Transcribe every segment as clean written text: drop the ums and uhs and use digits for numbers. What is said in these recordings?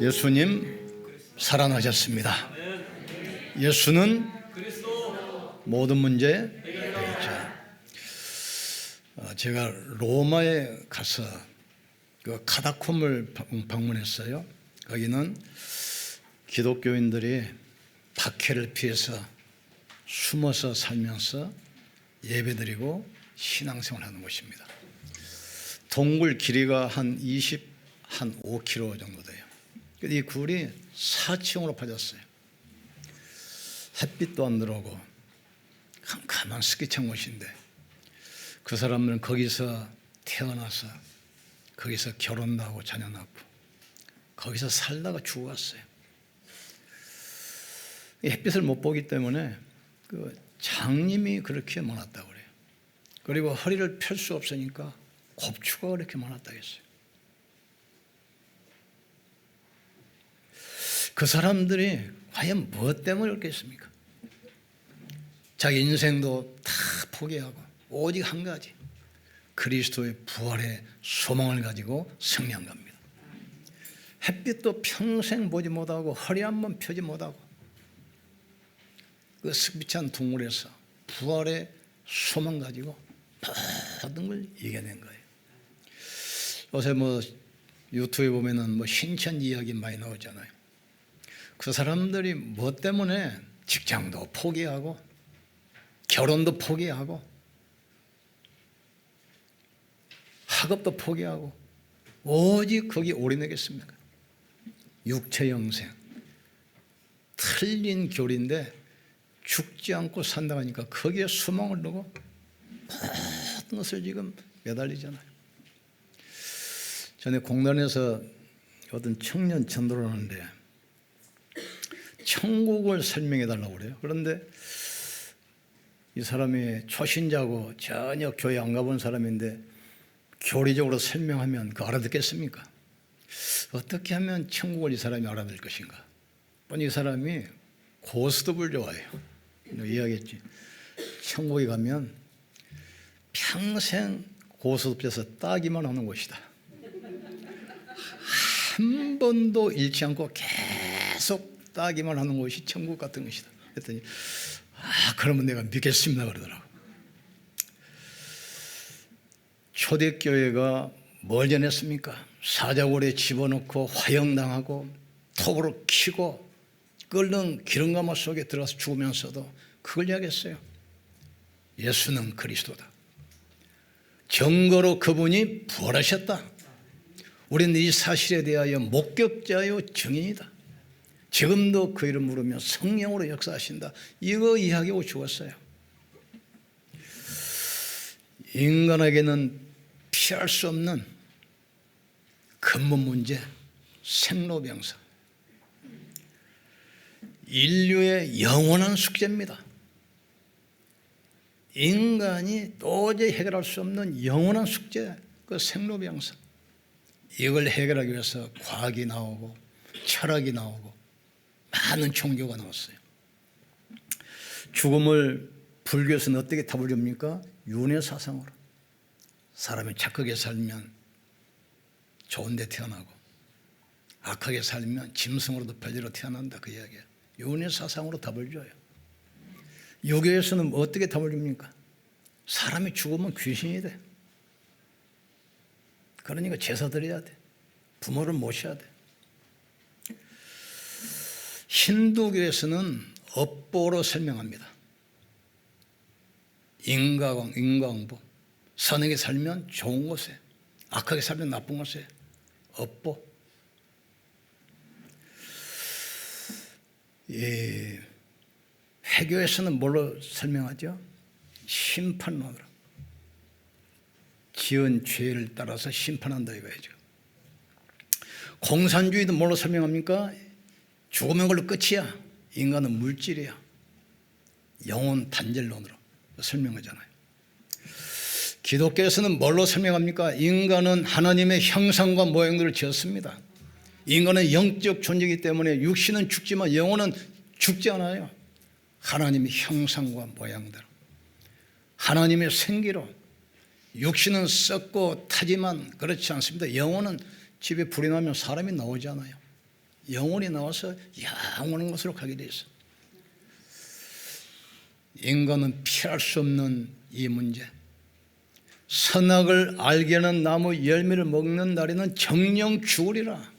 예수님 살아나셨습니다. 예수는 모든 문제 해결자. 제가 로마에 가서 그 카타콤을 방문했어요. 거기는 기독교인들이 박해를 피해서 숨어서 살면서 예배드리고 신앙생활을 하는 곳입니다. 동굴 길이가 한 5km 정도 돼요. 이 굴이 4층으로 파졌어요. 햇빛도 안 들어오고 캄캄한 스키장 곳인데 그 사람들은 거기서 태어나서 거기서 결혼도 하고 자녀 낳고 거기서 살다가 죽어갔어요. 햇빛을 못 보기 때문에 그 장님이 그렇게 많았다고 그래요. 그리고 허리를 펼 수 없으니까 곱추가 그렇게 많았다고 했어요. 그 사람들이 과연 무엇 때문에 그렇겠습니까? 자기 인생도 다 포기하고 오직 한 가지, 그리스도의 부활의 소망을 가지고 승리한 겁니다. 햇빛도 평생 보지 못하고 허리 한번 펴지 못하고 그 스비찬 동굴에서 부활의 소망 가지고 모든 걸 이겨낸 거예요. 요새 유튜브에 보면은 신천 이야기 많이 나오잖아요. 그 사람들이 뭐 때문에 직장도 포기하고 결혼도 포기하고 학업도 포기하고 오직 거기 올인하겠습니까? 육체 영생, 틀린 교리인데 죽지 않고 산다고 하니까 거기에 소망을 두고 모든 것을 지금 매달리잖아요. 전에 공단에서 어떤 청년 전도를 하는데 천국을 설명해 달라고 그래요. 그런데 이 사람이 초신자고 전혀 교회 안 가본 사람인데 교리적으로 설명하면 그 알아듣겠습니까? 어떻게 하면 천국을 이 사람이 알아들 것인가? 이 사람이 고스톱을 좋아해요. 이야기했지. 천국에 가면 평생 고스톱에서 따기만 하는 곳이다. 한 번도 잃지 않고 계속 따기만 하는 곳이 천국 같은 것이다. 그랬더니 그러면 내가 믿겠습니다 그러더라고. 초대교회가 뭘 전했습니까? 사자굴에 집어넣고 화형당하고 톱으로 키고 끓는 기름가마 속에 들어가서 죽으면서도 그걸 이야기했어요. 예수는 그리스도다. 증거로 그분이 부활하셨다. 우리는 이 사실에 대하여 목격자요 증인이다. 지금도 그 이름 부르며 성령으로 역사하신다. 이거 이야기하고 죽었어요. 인간에게는 피할 수 없는 근본 문제, 생로병사. 인류의 영원한 숙제입니다. 인간이 도저히 해결할 수 없는 영원한 숙제, 그 생로병사. 이걸 해결하기 위해서 과학이 나오고 철학이 나오고 많은 종교가 나왔어요. 죽음을 불교에서는 어떻게 답을 줍니까? 윤회 사상으로. 사람이 착하게 살면 좋은 데 태어나고 악하게 살면 짐승으로도 별리로 태어난다, 그 이야기예요. 윤회 사상으로 답을 줘요. 유교에서는 어떻게 답을 줍니까? 사람이 죽으면 귀신이 돼. 그러니까 제사 드려야 돼. 부모를 모셔야 돼. 힌두교에서는 업보로 설명합니다. 인과응보. 선하게 살면 좋은 곳에, 악하게 살면 나쁜 곳에. 업보. 회교에서는 뭘로 설명하죠? 심판론으로. 지은 죄를 따라서 심판한다 이거죠. 공산주의도 뭘로 설명합니까? 죽으면 그걸로 끝이야. 인간은 물질이야. 영혼 단절론으로 설명하잖아요. 기독교에서는 뭘로 설명합니까? 인간은 하나님의 형상과 모양들을 지었습니다. 인간은 영적 존재이기 때문에 육신은 죽지만 영혼은 죽지 않아요. 하나님의 형상과 모양대로 하나님의 생기로. 육신은 썩고 타지만 그렇지 않습니다. 영혼은 집에 불이 나면 사람이 나오지 않아요. 영원히 나와서 영원한 곳으로 가게 돼 있어. 인간은 피할 수 없는 이 문제. 선악을 알게 하는 나무 열매를 먹는 날에는 정령 죽으리라.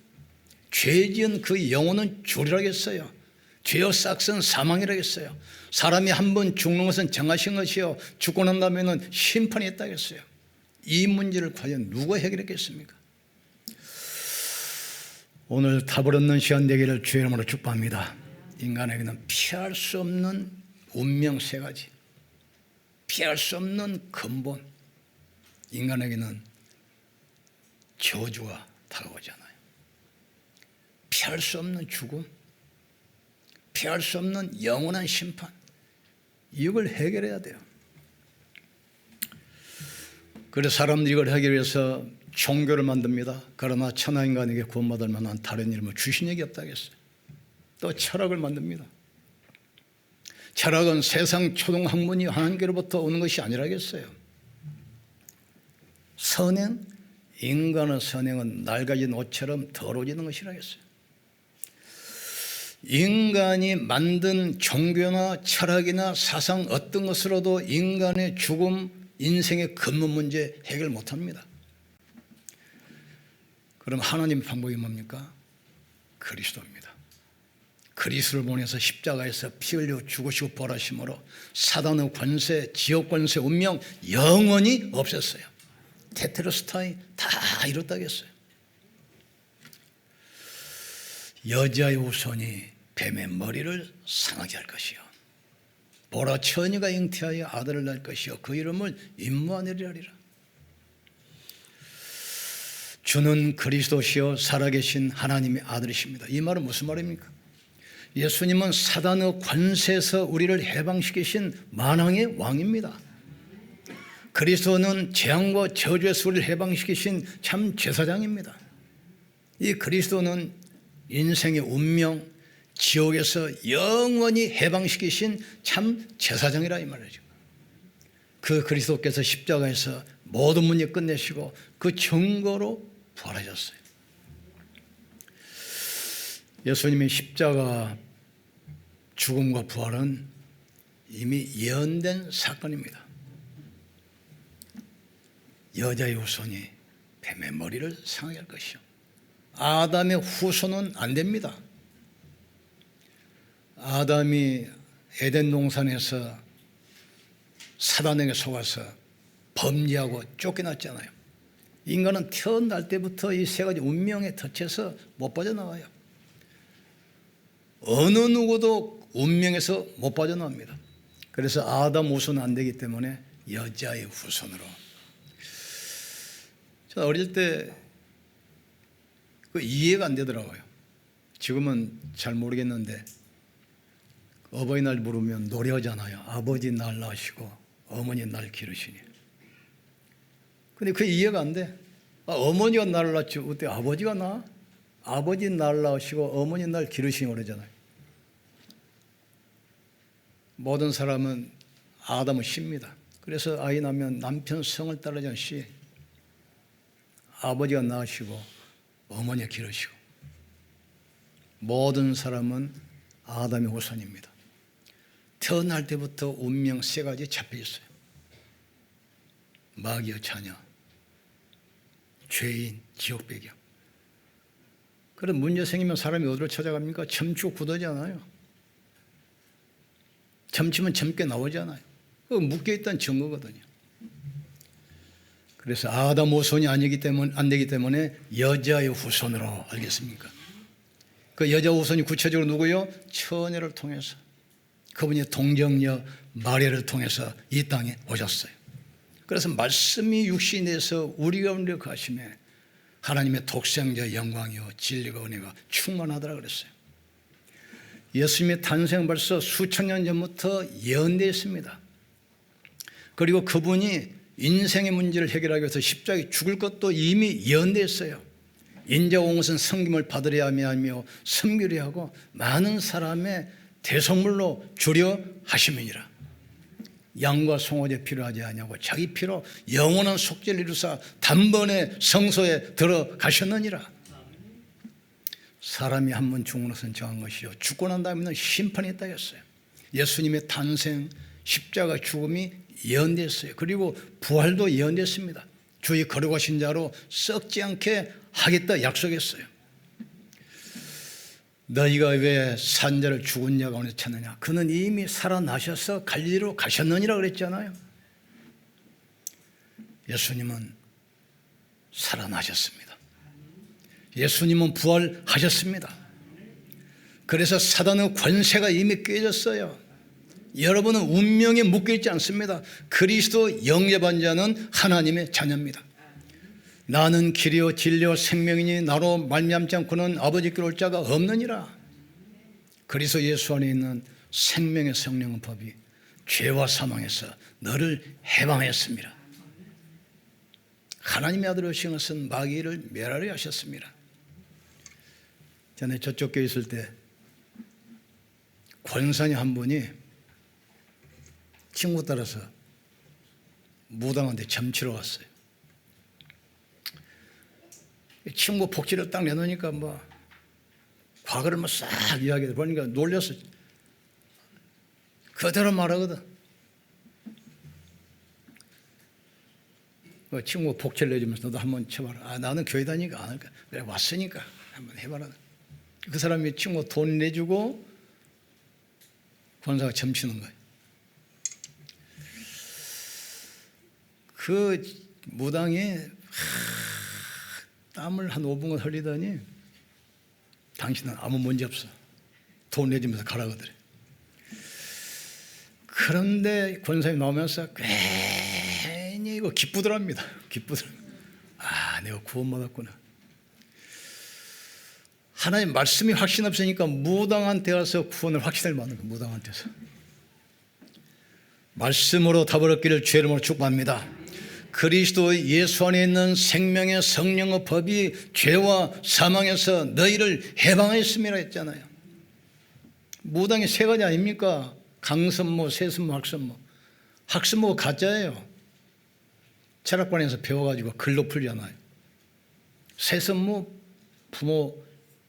죄 지은 그 영혼은 죽으리라겠어요. 죄의 싹은 사망이라겠어요. 사람이 한 번 죽는 것은 정하신 것이요, 죽고 난 다음에는 심판이 있다겠어요. 이 문제를 과연 누가 해결했겠습니까? 오늘 답을 얻는 시간 되기를 주의 이름으로 축복합니다. 인간에게는 피할 수 없는 운명 세 가지, 피할 수 없는 근본, 인간에게는 저주가 다가오잖아요. 피할 수 없는 죽음, 피할 수 없는 영원한 심판, 이걸 해결해야 돼요. 그래서 사람들이 이걸 해결해서 종교를 만듭니다. 그러나 천하인간에게 구원받을 만한 다른 이름을 주신 적이 없다겠어요. 또 철학을 만듭니다. 철학은 세상 초등학문이 하나님께로부터 오는 것이 아니라겠어요. 선행, 인간의 선행은 낡아진 옷처럼 더러워지는 것이라겠어요. 인간이 만든 종교나 철학이나 사상 어떤 것으로도 인간의 죽음, 인생의 근본 문제 해결 못합니다. 그럼 하나님의 방법이 뭡니까? 그리스도입니다. 그리스도를 보내서 십자가에서 피 흘려 죽으시고 부활하심으로 사단의 권세, 지옥 권세, 운명 영원히 없앴어요. 테텔레스타이 다 이뤘다겠어요. 여자의 후손이 뱀의 머리를 상하게 할 것이요, 보라 처녀가 잉태하여 아들을 낳을 것이요, 그 이름을 임마누엘이라 하리라. 주는 그리스도시요 살아계신 하나님의 아들이십니다. 이 말은 무슨 말입니까? 예수님은 사단의 관세에서 우리를 해방시키신 만왕의 왕입니다. 그리스도는 재앙과 저주에서 우리를 해방시키신 참 제사장입니다. 이 그리스도는 인생의 운명, 지옥에서 영원히 해방시키신 참 제사장이라 이 말이죠. 그 그리스도께서 십자가에서 모든 문제 끝내시고 그 증거로 부활하셨어요. 예수님의 십자가 죽음과 부활은 이미 예언된 사건입니다. 여자의 후손이 뱀의 머리를 상하게 할 것이요, 아담의 후손은 안 됩니다. 아담이 에덴 동산에서 사단에게 속아서 범죄하고 쫓겨났잖아요. 인간은 태어날 때부터 이 세 가지 운명에 덫에서 못 빠져나와요. 어느 누구도 운명에서 못 빠져나옵니다. 그래서 아담 후손은 안 되기 때문에 여자의 후손으로. 저 어릴 때 그 이해가 안 되더라고요. 지금은 잘 모르겠는데 어버이날 부르면 노래하잖아요. 아버지 날 낳으시고 어머니 날 기르시니. 근데 그게 이해가 안 돼. 어머니가 날 낳지 어때 아버지가 낳아? 아버지 날 낳으시고 어머니 날 기르시니 그러잖아요. 모든 사람은 아담은 씨입니다. 그래서 아이 낳으면 남편 성을 따르자는 씨. 아버지가 낳으시고 어머니가 기르시고. 모든 사람은 아담의 후손입니다. 태어날 때부터 운명 세 가지 잡혀 있어요. 마귀의 자녀, 죄인, 지옥 배경. 그런 문제 생기면 사람이 어디로 찾아갑니까? 점치고 굳어지잖아요. 점치면 점게 나오잖아요. 그거 묶여있다는 증거거든요. 그래서 아담 후손이 안 되기 때문에 여자의 후손으로, 알겠습니까? 그 여자 후손이 구체적으로 누구요? 처녀를 통해서, 그분이 동정녀 마리아를 통해서 이 땅에 오셨어요. 그래서 말씀이 육신이 돼서 우리 가운데 가심에 하나님의 독생자 영광이요 진리가 은혜가 충만하더라 그랬어요. 예수님의 탄생 벌써 수천 년 전부터 예언되어 있습니다. 그리고 그분이 인생의 문제를 해결하기 위해서 십자가에 죽을 것도 이미 예언되어 있어요. 인자가 온 것은 섬김을 받으려 하며 섬기려 하고 많은 사람의 대속물로 주려 하심이니라. 양과 송아지 필요하지 아니하고 자기 피로 영원한 속죄를 이루사 단번에 성소에 들어가셨느니라. 사람이 한 번 죽는 것은 정한 것이요 죽고 난 다음에는 심판이 있다 했어요. 예수님의 탄생, 십자가 죽음이 예언됐어요. 그리고 부활도 예언됐습니다. 주의 거룩하신 자로 썩지 않게 하겠다 약속했어요. 너희가 왜 산 자를 죽은 자 가운데 찾느냐? 그는 이미 살아나셔서 갈릴리로 가셨느니라 그랬잖아요. 예수님은 살아나셨습니다. 예수님은 부활하셨습니다. 그래서 사단의 권세가 이미 깨졌어요. 여러분은 운명에 묶여있지 않습니다. 그리스도 영접한 자는 하나님의 자녀입니다. 나는 길이요 진리요 생명이니 나로 말미암지 않고는 아버지께 올 자가 없느니라. 그리스도 예수 안에 있는 생명의 성령의 법이 죄와 사망에서 너를 해방했습니다. 하나님의 아들 오신 것은 마귀를 멸하려 하셨습니다. 전에 저쪽 교회 있을 때 권사님 한 분이 친구 따라서 무당한테 점치러 왔어요. 친구 복지를 딱 내놓으니까 과거를 싹 이야기해 보니까 놀렸어. 그대로 말하거든. 친구 복지를 내주면서 너도 한번 쳐봐라. 나는 교회 다니니까 안 할까. 그래 왔으니까 한번 해봐라. 그 사람이 친구 돈 내주고 권사가 점치는 거예요. 그 무당이 땀을 한 5분간 흘리더니 당신은 아무 문제 없어. 돈 내주면서 가라 그러더래. 그런데 권사님이 나오면서 괜히 이거 기쁘더랍니다. 내가 구원받았구나. 하나님 말씀이 확신 없으니까 무당한테 가서 구원을 확신을 받는 거예요. 무당한테서. 말씀으로 답을 얻기를 주의 이름으로 축복합니다. 그리스도 예수 안에 있는 생명의 성령의 법이 죄와 사망에서 너희를 해방했음이라 했잖아요. 무당이 세 가지 아닙니까? 강선모, 세선모, 학선모. 학선모가 가짜예요. 철학관에서 배워가지고 글로 풀잖아요. 세선모 부모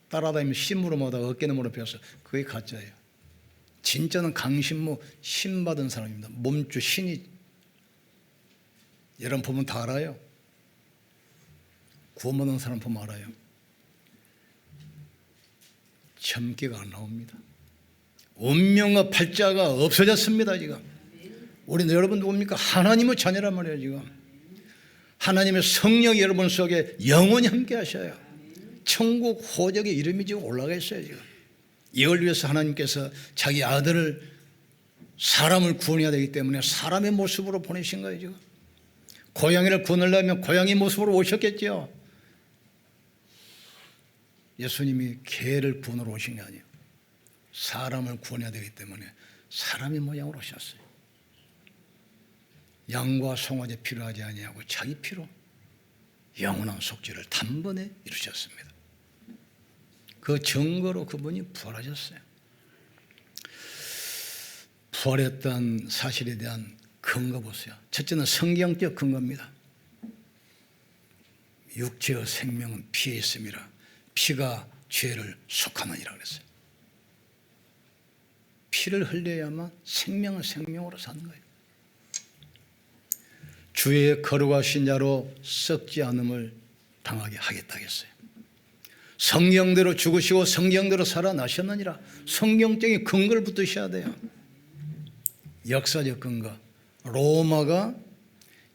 따라다니면 심으로 모다가 어깨너머로 배워서 그게 가짜예요. 진짜는 강신모 신 받은 사람입니다. 몸주 신이. 여러분 보면 다 알아요. 구원받은 사람 보면 알아요. 점괘가 안 나옵니다. 운명과 팔자가 없어졌습니다. 지금 우리 여러분 누굽니까? 하나님의 자녀란 말이에요. 지금 하나님의 성령이 여러분 속에 영원히 함께 하셔요. 천국 호적의 이름이 지금 올라가 있어요. 지금 이걸 위해서 하나님께서 자기 아들을 사람을 구원해야 되기 때문에 사람의 모습으로 보내신 거예요. 지금 고양이를 구원하려면 고양이 모습으로 오셨겠죠. 예수님이 개를 구원하러 오신 게 아니에요. 사람을 구원해야 되기 때문에 사람의 모양으로 오셨어요. 양과 송아지 필요하지 아니하고 자기 피로 영원한 속죄를 단번에 이루셨습니다. 그 증거로 그분이 부활하셨어요. 부활했던 사실에 대한 근거 보세요. 첫째는 성경적 근거입니다. 육체의 생명은 피에 있음이라 피가 죄를 속하느니라 그랬어요. 피를 흘려야만 생명은 생명으로 사는 거예요. 주의 거룩하신 자로 썩지 않음을 당하게 하겠다 했어요. 성경대로 죽으시고 성경대로 살아나셨느니라. 성경적인 근거를 붙드셔야 돼요. 역사적 근거. 로마가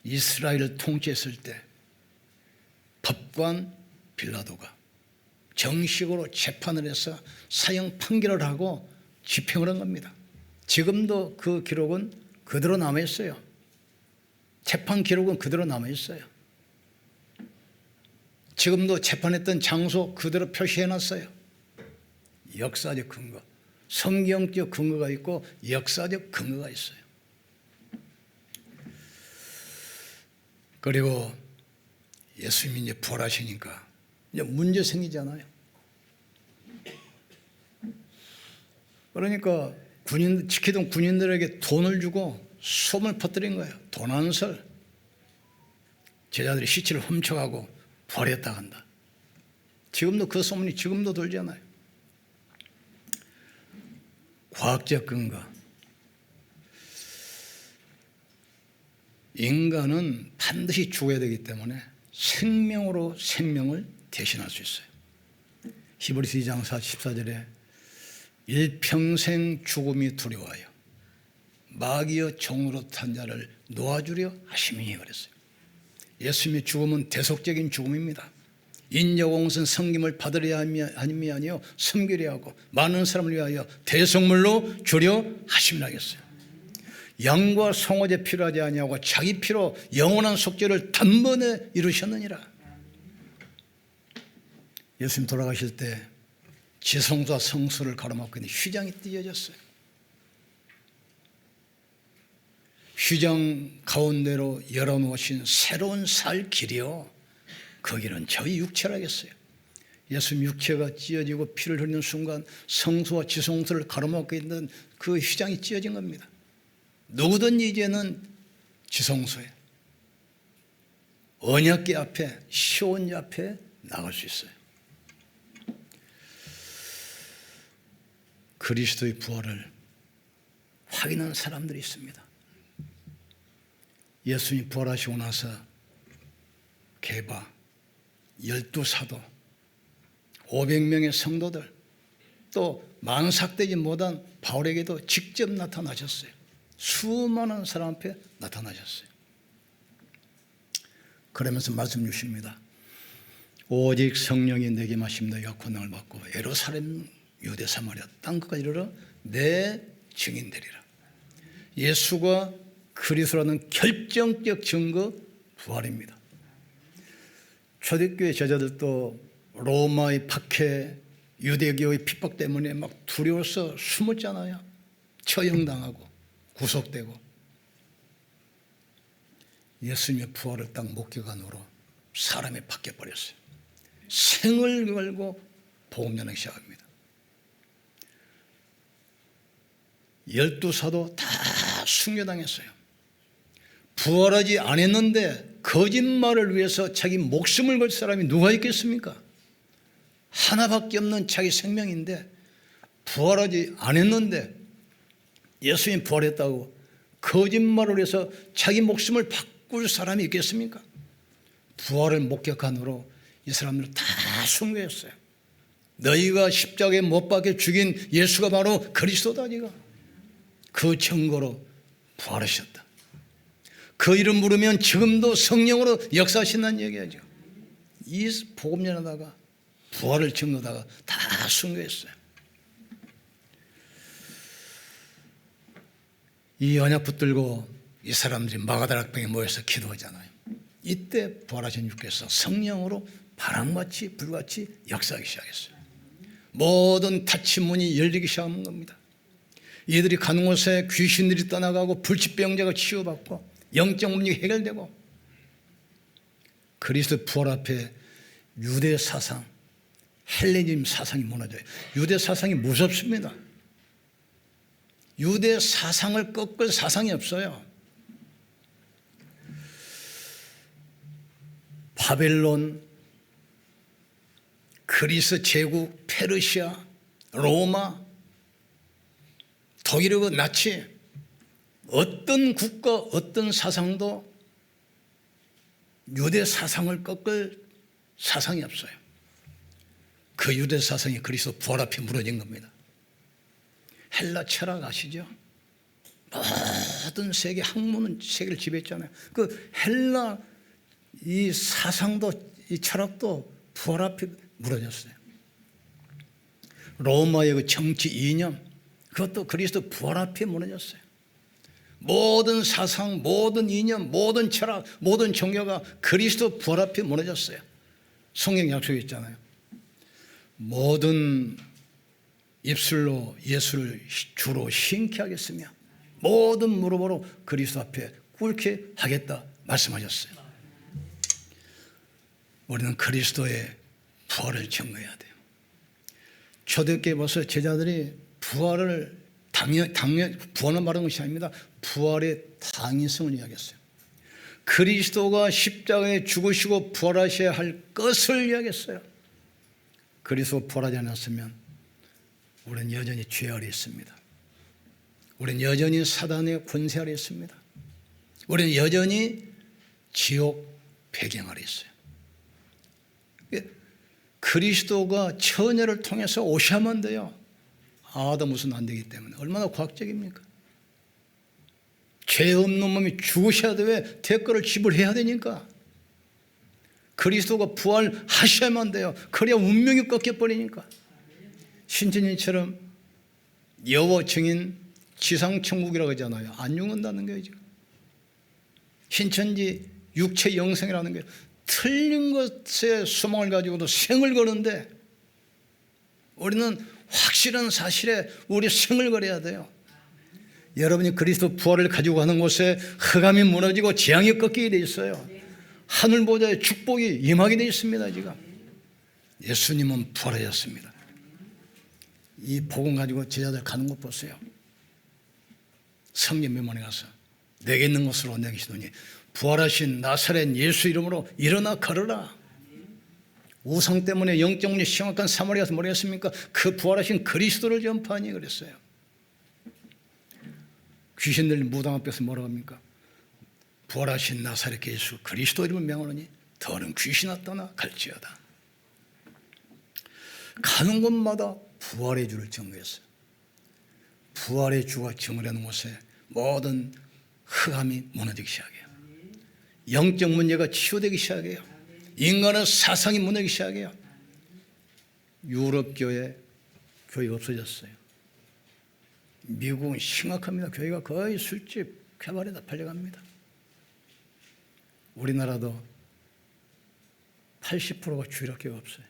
이스라엘을 통치했을 때 법관 빌라도가 정식으로 재판을 해서 사형 판결을 하고 집행을 한 겁니다. 지금도 그 기록은 그대로 남아있어요. 재판 기록은 그대로 남아있어요. 지금도 재판했던 장소 그대로 표시해놨어요. 역사적 근거, 성경적 근거가 있고 역사적 근거가 있어요. 그리고 예수님이 이제 부활하시니까 이제 문제 생기잖아요. 그러니까 지키던 군인들에게 돈을 주고 소문을 퍼뜨린 거예요. 도난설. 제자들이 시체를 훔쳐가고 부활했다 한다. 지금도 그 소문이 지금도 돌잖아요. 과학적 근거. 인간은 반드시 죽어야 되기 때문에 생명으로 생명을 대신할 수 있어요. 히브리서 2장 14절에 일평생 죽음이 두려워하여 마귀의 종으로 탄 자를 놓아주려 하심이니 그랬어요. 예수님의 죽음은 대속적인 죽음입니다. 인여공은 섬김을 받으려 함이 아니요 섬기려 하고 많은 사람을 위하여 대속물로 주려 하심이라 했어요. 양과 송아지 필요하지 아니하고 자기 피로 영원한 속죄를 단번에 이루셨느니라. 예수님 돌아가실 때 지성소와 성소를 가로막고 있는 휘장이 띄어졌어요. 휘장 가운데로 열어놓으신 새로운 살 길이요, 거기는 저희 육체라겠어요. 예수님 육체가 찢어지고 피를 흘리는 순간 성소와 지성소를 가로막고 있는 그 휘장이 찢어진 겁니다. 누구든지 이제는 지성소에 언약궤 앞에 시온이 앞에 나갈 수 있어요. 그리스도의 부활을 확인한 사람들이 있습니다. 예수님이 부활하시고 나서 게바, 12사도, 500명의 성도들, 또 만삭되지 못한 바울에게도 직접 나타나셨어요. 수많은 사람 앞에 나타나셨어요. 그러면서 말씀 주십니다. 오직 성령이 내게 임하시면 너희가 권능을 받고 예루살렘, 유대, 사마리아 땅끝까지 이르러 내 증인 되리라. 예수가 그리스도라는 결정적 증거 부활입니다. 초대교회 제자들도 로마의 박해, 유대교의 핍박 때문에 막 두려워서 숨었잖아요. 처형당하고 구속되고. 예수님의 부활을 딱 목격한으로 사람이 바뀌어버렸어요. 생을 걸고 복음 전하기 시작합니다. 12사도 다 순교당했어요. 부활하지 않았는데 거짓말을 위해서 자기 목숨을 걸 사람이 누가 있겠습니까? 하나밖에 없는 자기 생명인데 부활하지 않았는데 예수님 부활했다고 거짓말을 해서 자기 목숨을 바꿀 사람이 있겠습니까? 부활을 목격한 후로 이 사람들은 다 순교했어요. 너희가 십자가에 못 박혀 죽인 예수가 바로 그리스도다. 네가 그 증거로 부활하셨다. 그 이름 부르면 지금도 성령으로 역사하신다는 얘기하죠. 이 복음 전하다가 부활을 증거하다가 다 순교했어요. 이 언약 붙들고 이 사람들이 마가다락방에 모여서 기도하잖아요. 이때 부활하신 주께서 성령으로 바람같이 불같이 역사하기 시작했어요. 모든 닫힌 문이 열리기 시작한 겁니다. 이들이 가는 곳에 귀신들이 떠나가고 불치병자가 치유받고 영적 문제가 해결되고 그리스도 부활 앞에 유대 사상, 헬레니즘 사상이 무너져요. 유대 사상이 무섭습니다. 유대 사상을 꺾을 사상이 없어요. 바벨론, 그리스 제국, 페르시아, 로마, 독일의 나치, 어떤 국가, 어떤 사상도 유대 사상을 꺾을 사상이 없어요. 그 유대 사상이 그리스도 부활 앞에 무너진 겁니다. 헬라 철학 아시죠? 모든 세계 학문은 세계를 지배했잖아요. 그 헬라 이 사상도 이 철학도 부활 앞에 무너졌어요. 로마의 그 정치 이념 그것도 그리스도 부활 앞에 무너졌어요. 모든 사상, 모든 이념, 모든 철학, 모든 종교가 그리스도 부활 앞에 무너졌어요. 성경 약속이 있잖아요. 모든 입술로 예수를 주로 신케 하겠으며 모든 무릎으로 그리스도 앞에 꿇게 하겠다 말씀하셨어요. 우리는 그리스도의 부활을 증거해야 돼요. 초대교회 벌써 제자들이 부활을 부활을 말하는 것이 아닙니다. 부활의 당위성을 이야기했어요. 그리스도가 십자가에 죽으시고 부활하셔야 할 것을 이야기했어요. 그리스도 부활하지 않았으면 우리는 여전히 죄 아래 있습니다. 우리는 여전히 사단의 권세 아래 있습니다. 우리는 여전히 지옥 배경 아래 있어요. 그리스도가 처녀를 통해서 오셔야만 돼요. 아담 우선 안 되기 때문에. 얼마나 과학적입니까? 죄 없는 몸이 죽으셔야 돼. 대가를 지불해야 되니까. 그리스도가 부활하셔야만 돼요. 그래야 운명이 꺾여버리니까. 신천지처럼 여호 증인 지상천국이라고 하잖아요. 안 죽는다는 거예요. 신천지 육체 영생이라는 게 틀린 것에 소망을 가지고도 생을 거는데 우리는 확실한 사실에 우리 생을 걸어야 돼요. 여러분이 그리스도 부활을 가지고 가는 곳에 흑암이 무너지고 재앙이 꺾이게 돼 있어요. 하늘보좌의 축복이 임하게 돼 있습니다. 지금 예수님은 부활하셨습니다. 이 복음 가지고 제자들 가는 것 보세요. 성전 면만에 가서 내게 있는 것으로 내게 시더니 부활하신 나사렛 예수 이름으로 일어나 걸어라. 우상 때문에 영적 문제 심각한 사마리아 가서 뭐랬습니까? 그 부활하신 그리스도를 전파하니 그랬어요. 귀신들 무당 앞에서 뭐라고 합니까? 부활하신 나사렛 예수 그리스도 이름을 명하노니 더는 귀신아 떠나 갈지어다. 가는 곳마다 부활의 주를 증거했어요. 부활의 주가 증거하는 곳에 모든 흑암이 무너지기 시작해요. 영적 문제가 치유되기 시작해요. 인간의 사상이 무너지기 시작해요. 유럽 교회 없어졌어요. 미국은 심각합니다. 교회가 거의 술집 개발에다 팔려갑니다. 우리나라도 80%가 주일학교가 없어요.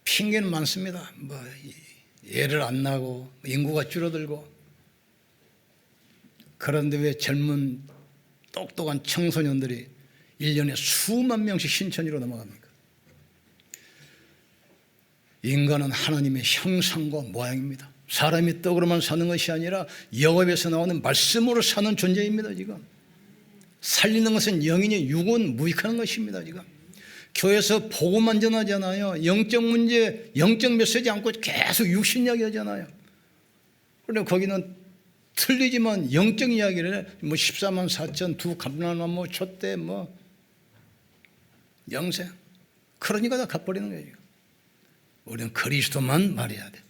핑계는 많습니다. 애를 안 낳고 인구가 줄어들고. 그런데 왜 젊은 똑똑한 청소년들이 1년에 수만 명씩 신천지로 넘어갑니까? 인간은 하나님의 형상과 모양입니다. 사람이 떡으로만 사는 것이 아니라 영업에서 나오는 말씀으로 사는 존재입니다. 지금 살리는 것은 영이니 육은 무익하는 것입니다. 지금 교회에서 복음만 전하잖아요. 영적 문제, 영적 메시지 않고 계속 육신 이야기 하잖아요. 그런데 거기는 틀리지만 영적 이야기를 해. 14만 4천 두 감람나무 촛대 영생. 그러니까 다 갚아버리는 거예요. 우리는 그리스도만 말해야 돼.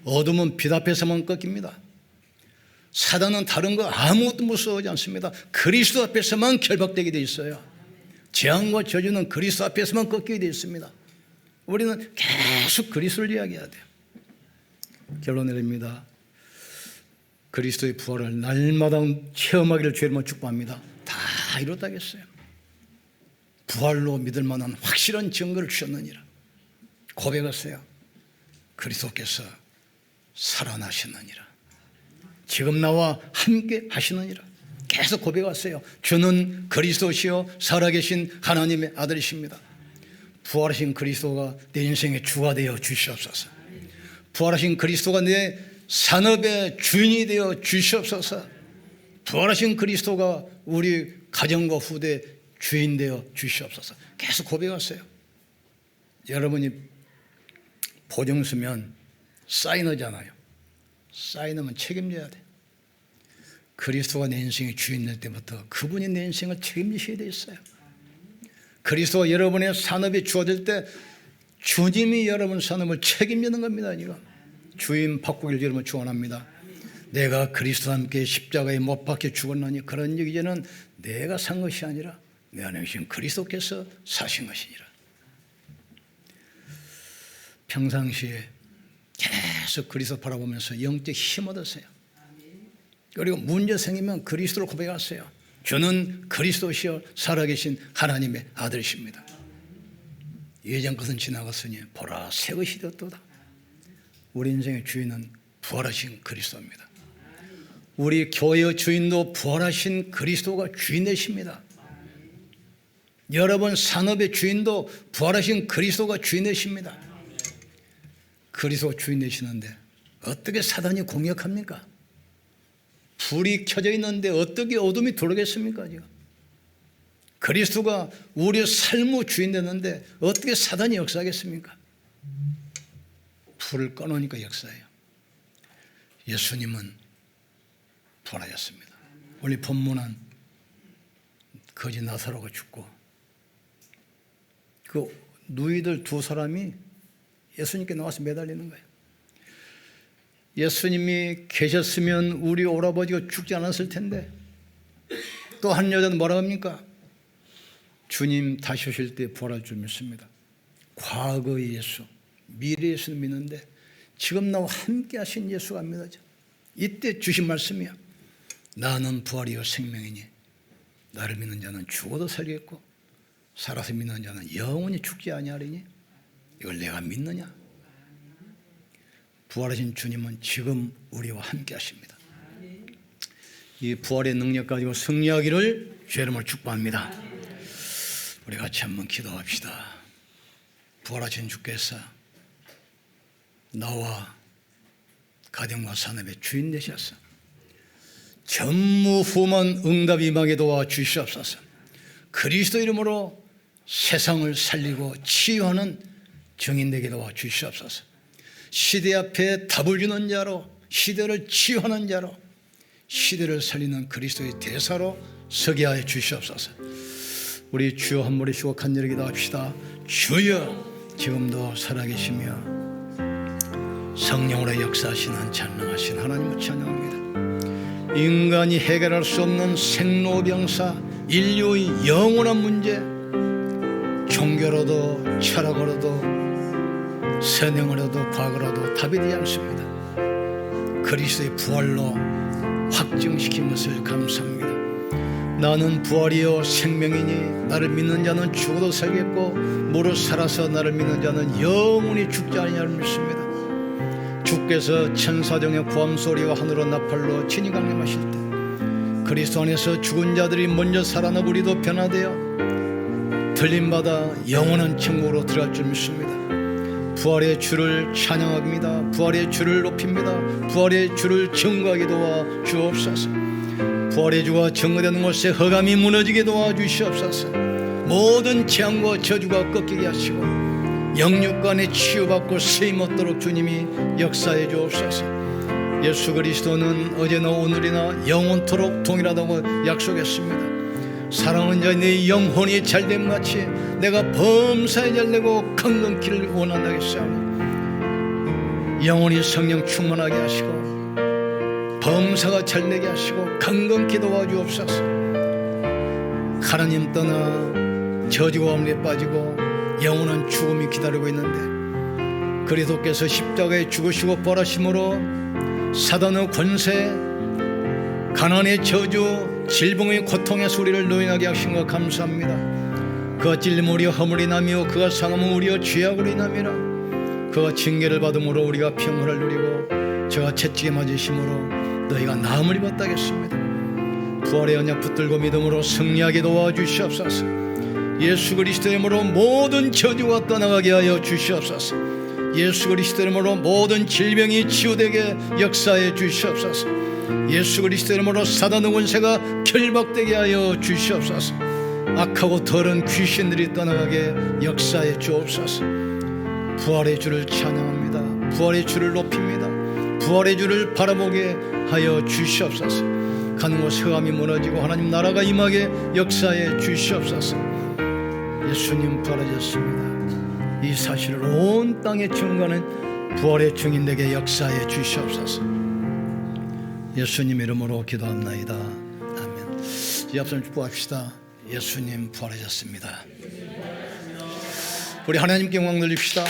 어둠은 빛 앞에서만 꺾입니다. 사단은 다른 거 아무것도 무서워하지 않습니다. 그리스도 앞에서만 결박되게 돼 있어요. 재앙과 저주는 그리스도 앞에서만 꺾이게 돼 있습니다. 우리는 계속 그리스도를 이야기해야 돼요. 결론 내립니다. 그리스도의 부활을 날마다 체험하기를 주님은 축복합니다. 다 이뤘다겠어요. 부활로 믿을 만한 확실한 증거를 주셨느니라. 고백하세요. 그리스도께서 살아나셨느니라. 지금 나와 함께 하시느니라. 계속 고백하세요. 주는 그리스도시요 살아계신 하나님의 아들이십니다. 부활하신 그리스도가 내 인생의 주가 되어 주시옵소서. 부활하신 그리스도가 내 산업의 주인이 되어 주시옵소서. 부활하신 그리스도가 우리 가정과 후대 주인 되어 주시옵소서. 계속 고백하세요. 여러분이 보증 쓰면 사인하잖아요. 사인하면 책임져야 돼. 그리스도가 내 인생의 주인 될 때부터 그분이 내 인생을 책임지셔야 돼 있어요. 그리스도가 여러분의 산업이 주어질 때 주님이 여러분 산업을 책임지는 겁니다. 지금 주인 바꾸기를 여러분 축원합니다. 내가 그리스도와 함께 십자가에 못 박혀 죽었나니 그런 일 이제는 내가 산 것이 아니라 내 안에 계신 그리스도께서 사신 것이니라. 평상시에 계속 그리스도 바라보면서 영적 힘 얻으세요. 그리고 문제 생기면 그리스도를 고백하세요. 주는 그리스도시여 살아계신 하나님의 아들이십니다. 예전 것은 지나갔으니 보라 새 것이 되었도다. 우리 인생의 주인은 부활하신 그리스도입니다. 우리 교회의 주인도 부활하신 그리스도가 주인 되십니다. 여러분 산업의 주인도 부활하신 그리스도가 주인 되십니다. 그리스도 주인 되시는데 어떻게 사단이 공격합니까? 불이 켜져 있는데 어떻게 어둠이 들어오겠습니까? 지금 그리스도가 우리의 삶의 주인 됐는데 어떻게 사단이 역사하겠습니까? 불을 꺼놓으니까 역사해요. 예수님은 부활하셨습니다. 오늘 본문은 거지 나사로가 죽고 그 누이들 두 사람이 예수님께 나와서 매달리는 거예요. 예수님이 계셨으면 우리 오라버지가 죽지 않았을 텐데, 또 한 여자는 뭐라고 합니까? 주님 다시 오실 때 부활할 줄 믿습니다. 과거의 예수, 미래의 예수는 믿는데 지금 나와 함께 하신 예수가 안 믿어져. 이때 주신 말씀이야. 나는 부활이요 생명이니 나를 믿는 자는 죽어도 살겠고 살아서 믿는 자는 영원히 죽지 아니하리니. 이걸 내가 믿느냐? 부활하신 주님은 지금 우리와 함께 하십니다. 이 부활의 능력 가지고 승리하기를 주의 이름으로 축복합니다. 우리 같이 한번 기도합시다. 부활하신 주께서 나와 가정과 산업의 주인 되셔서 전무후무한 응답이 임하게 도와주시옵소서. 그리스도 이름으로 세상을 살리고 치유하는 증인 되게 도와주시옵소서. 시대 앞에 답을 주는 자로, 시대를 치유하는 자로, 시대를 살리는 그리스도의 대사로 서게 하여 주시옵소서. 우리 주여 한 머리 쉬고 간절히 기도합시다. 주여, 지금도 살아계시며 성령으로 역사하시는 찬양하신 하나님을 찬양합니다. 인간이 해결할 수 없는 생로병사, 인류의 영원한 문제, 종교로도 철학으로도 선행으로도 과거로도 답이 되지 않습니다. 그리스도의 부활로 확증시킨 것을 감사합니다. 나는 부활이요 생명이니 나를 믿는 자는 죽어도 살겠고 무릇 살아서 나를 믿는 자는 영원히 죽지 아니하리라 믿습니다. 주께서 천사정의 고함소리와 하늘의 나팔로 친히 강림하실 때 그리스도 안에서 죽은 자들이 먼저 살아나 우리도 변화되어 들림받아 영원한 천국으로 들어갈 줄 믿습니다. 부활의 주를 찬양합니다. 부활의 주를 높입니다. 부활의 주를 증거하게 도와주옵소서. 부활의 주가 증거되는 곳에 흑암이 무너지게 도와주시옵소서. 모든 재앙과 저주가 꺾이게 하시고 영육간에 치유받고 쓰임 얻도록 주님이 역사해 주옵소서. 예수 그리스도는 어제나 오늘이나 영원토록 동일하다고 약속했습니다. 사랑하는 자 내 영혼이 잘됨 같이 내가 범사에 잘되고 건강기를 원한다 했사오니 영혼이 성령 충만하게 하시고 범사가 잘되게 하시고 건강기 도와주옵소서. 하나님 떠나 저주와 함에 빠지고 영원한 죽음이 기다리고 있는데 그리스도께서 십자가에 죽으시고 부활하심으로 사단의 권세, 가난의 저주, 질병의 고통에서 우리를 노인하게 하신 것 감사합니다. 그가 찔림은 우리가 허물이 나며 그가 상함은 우리가 죄악으로 인함이라. 그가 징계를 받음으로 우리가 평화를 누리고 저가 채찍에 맞으심으로 너희가 나음을 입었다겠습니다. 부활의 언약 붙들고 믿음으로 승리하게 도와주시옵소서. 예수 그리스도의 이름으로 모든 저주가 떠나가게 하여 주시옵소서. 예수 그리스도의 이름으로 모든 질병이 치유되게 역사해 주시옵소서. 예수 그리스도의 이름으로 사단의 권세가 결박되게 하여 주시옵소서. 악하고 더러운 귀신들이 떠나가게 역사해 주옵소서. 부활의 주를 찬양합니다. 부활의 주를 높입니다. 부활의 주를 바라보게 하여 주시옵소서. 가는 곳 흑암이 무너지고 하나님 나라가 임하게 역사해 주시옵소서. 예수님 부활하셨습니다. 이 사실을 온 땅에 증거하는 부활의 증인에게 역사해 주시옵소서. 예수님 이름으로 기도합나이다. 아멘. 이 앞선 축복합시다. 예수님 부활하셨습니다. 우리 하나님께 영광 돌립시다.